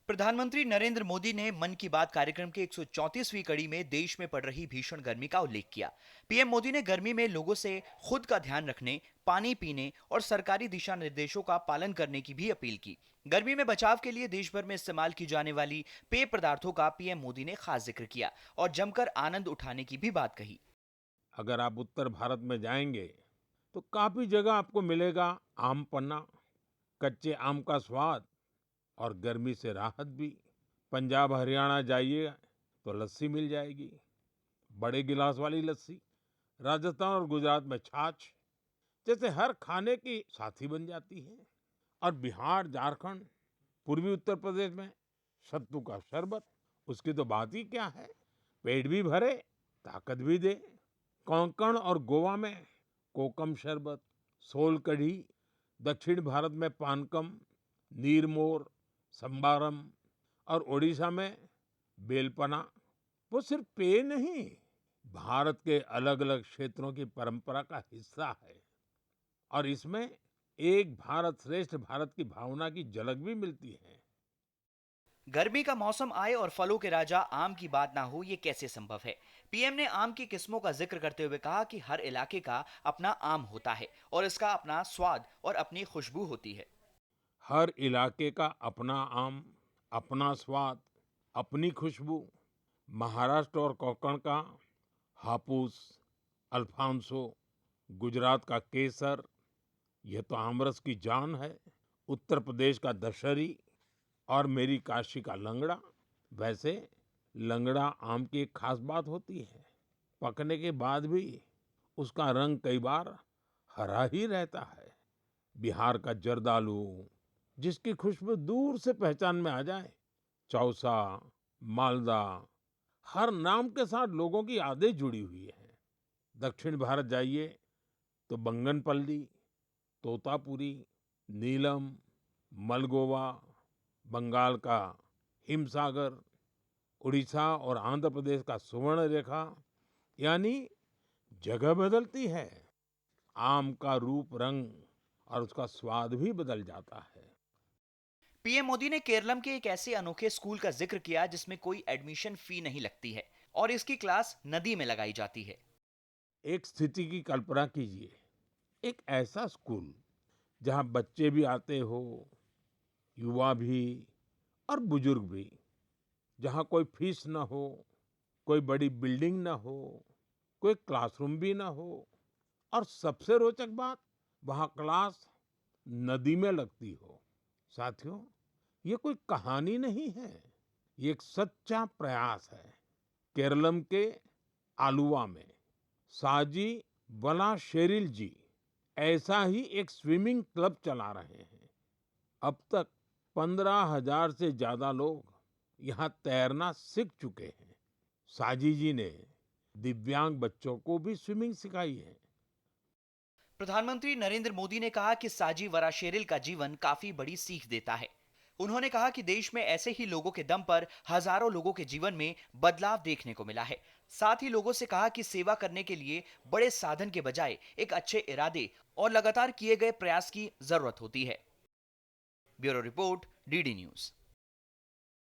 प्रधानमंत्री नरेंद्र मोदी ने मन की बात कार्यक्रम के 134वीं कड़ी में देश में पड़ रही भीषण गर्मी का उल्लेख किया। पीएम मोदी ने गर्मी में लोगों से खुद का ध्यान रखने, पानी पीने और सरकारी दिशा निर्देशों का पालन करने की भी अपील की। गर्मी में बचाव के लिए देश भर में इस्तेमाल की जाने वाली पेय पदार्थों का पीएम मोदी ने खास जिक्र किया और जमकर आनंद उठाने की भी बात कही। अगर आप उत्तर भारत में जाएंगे तो काफी जगह आपको मिलेगा आम पन्ना, कच्चे आम का स्वाद और गर्मी से राहत भी। पंजाब हरियाणा जाइए तो लस्सी मिल जाएगी, बड़े गिलास वाली लस्सी। राजस्थान और गुजरात में छाछ जैसे हर खाने की साथी बन जाती है। और बिहार, झारखंड, पूर्वी उत्तर प्रदेश में सत्तू का शरबत, उसकी तो बात ही क्या है। पेट भी भरे, ताकत भी दे। कोंकण और गोवा में कोकम शरबत, सोल कढ़ी, दक्षिण भारत में पानकम, नीरमोर, संबारम और ओडिशा में बेलपना। वो सिर्फ पेय नहीं, भारत के अलग अलग क्षेत्रों की परंपरा का हिस्सा है। और इसमें एक भारत श्रेष्ठ भारत की भावना की झलक भी मिलती है। गर्मी का मौसम आए और फलों के राजा आम की बात ना हो, ये कैसे संभव है। पीएम ने आम की किस्मों का जिक्र करते हुए कहा कि हर इलाके का अपना आम होता है और इसका अपना स्वाद और अपनी खुशबू होती है। हर इलाके का अपना आम, अपना स्वाद, अपनी खुशबू। महाराष्ट्र और कोंकण का हापुस, अल्फांसो, गुजरात का केसर, यह तो आमरस की जान है। उत्तर प्रदेश का दशहरी और मेरी काशी का लंगड़ा। वैसे लंगड़ा आम की एक खास बात होती है, पकने के बाद भी उसका रंग कई बार हरा ही रहता है। बिहार का जर्दालू, जिसकी खुशबू दूर से पहचान में आ जाए। चौसा, मालदा, हर नाम के साथ लोगों की यादें जुड़ी हुई हैं। दक्षिण भारत जाइए तो बंगनपल्ली, तोतापुरी, नीलम, मलगोवा, बंगाल का हिमसागर, उड़ीसा और आंध्र प्रदेश का सुवर्ण रेखा। यानी जगह बदलती है, आम का रूप, रंग और उसका स्वाद भी बदल जाता है। पीएम मोदी ने केरलम के एक ऐसे अनोखे स्कूल का जिक्र किया जिसमें कोई एडमिशन फी नहीं लगती है और इसकी क्लास नदी में लगाई जाती है। एक स्थिति की कल्पना कीजिए, एक ऐसा स्कूल जहां बच्चे भी आते हो, युवा भी और बुजुर्ग भी, जहां कोई फीस ना हो, कोई बड़ी बिल्डिंग ना हो, कोई क्लासरूम भी ना हो और सबसे रोचक बात, वहां क्लास नदी में लगती हो। साथियों, ये कोई कहानी नहीं है, ये एक सच्चा प्रयास है। केरलम के आलुवा में साजी वलाशेरिल जी ऐसा ही एक स्विमिंग क्लब चला रहे हैं। अब तक 15,000 से ज्यादा लोग यहाँ तैरना सीख चुके हैं। साजी जी ने दिव्यांग बच्चों को भी स्विमिंग सिखाई है। प्रधानमंत्री नरेंद्र मोदी ने कहा कि साजी वराशेरिल का जीवन काफी बड़ी सीख देता है। उन्होंने कहा कि देश में ऐसे ही लोगों के दम पर हजारों लोगों के जीवन में बदलाव देखने को मिला है। साथ ही लोगों से कहा कि सेवा करने के लिए बड़े साधन के बजाय एक अच्छे इरादे और लगातार किए गए प्रयास की जरूरत होती है। Bureau report, DD news.